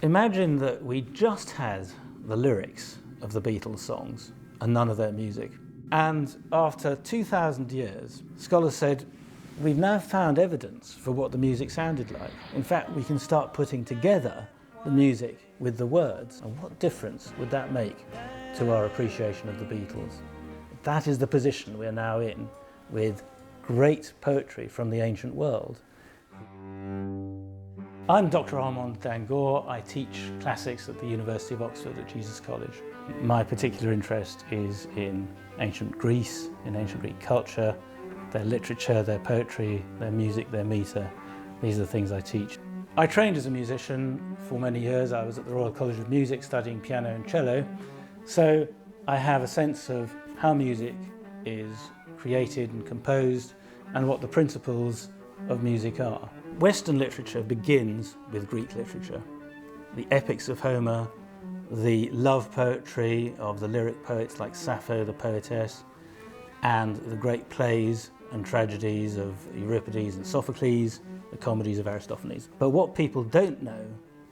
Imagine that we just had the lyrics of the Beatles songs and none of their music. And after 2,000 years, scholars said, we've now found evidence for what the music sounded like. In fact, we can start putting together the music with the words. And what difference would that make to our appreciation of the Beatles? That is the position we're now in, with great poetry from the ancient world. I'm Dr. Armand Dangour. I teach classics at the University of Oxford at Jesus College. My particular interest is in ancient Greece, in ancient Greek culture, their literature, their poetry, their music, their metre. These are the things I teach. I trained as a musician for many years. I was at the Royal College of Music studying piano and cello. So I have a sense of how music is created and composed and what the principles of music are. Western literature begins with Greek literature. The epics of Homer, the love poetry of the lyric poets like Sappho, the poetess, and the great plays and tragedies of Euripides and Sophocles, the comedies of Aristophanes. But what people don't know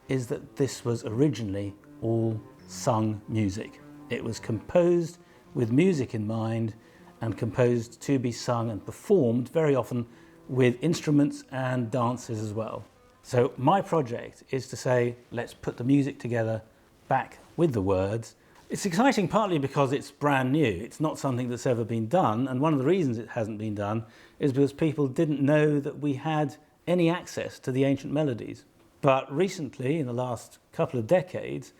is that this was originally all sung music. It was composed with music in mind and composed to be sung and performed very often with instruments and dances as well. So my project is to say, let's put the music together back with the words. It's exciting partly because it's brand new. It's not something that's ever been done, and one of the reasons it hasn't been done is because people didn't know that we had any access to the ancient melodies. But recently, in the last couple of decades,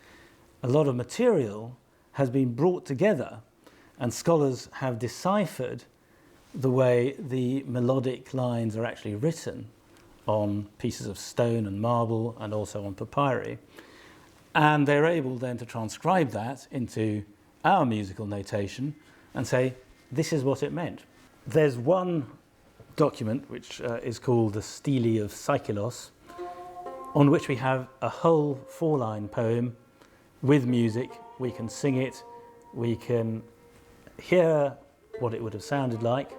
a lot of material has been brought together, and scholars have deciphered the way the melodic lines are actually written on pieces of stone and marble and also on papyri. And they're able then to transcribe that into our musical notation and say, this is what it meant. There's one document which is called the Stele of Psychelos, on which we have a whole 4-line poem with music. We can sing it, we can hear what it would have sounded like,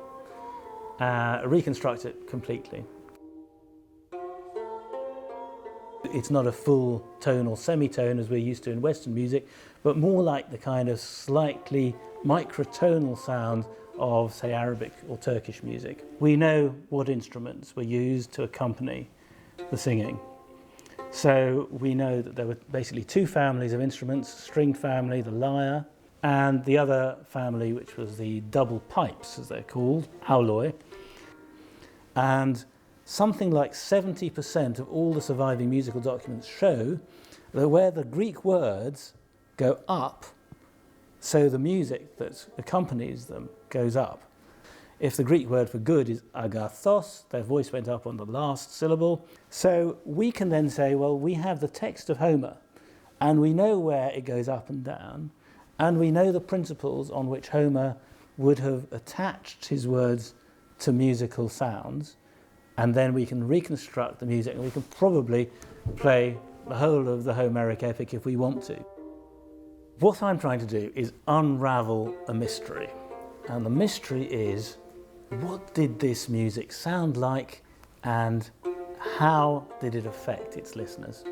reconstruct it completely. It's not a full tone or semitone as we're used to in Western music, but more like the kind of slightly microtonal sound of, say, Arabic or Turkish music. We know what instruments were used to accompany the singing. So we know that there were basically two families of instruments, stringed family, the lyre, and the other family, which was the double pipes, as they're called, auloi. And something like 70% of all the surviving musical documents show that where the Greek words go up, so the music that accompanies them goes up. If the Greek word for good is agathos, their voice went up on the last syllable. So we can then say, well, we have the text of Homer, and we know where it goes up and down, and we know the principles on which Homer would have attached his words to musical sounds, and then we can reconstruct the music, and we can probably play the whole of the Homeric epic if we want to. What I'm trying to do is unravel a mystery, and the mystery is, what did this music sound like, and how did it affect its listeners?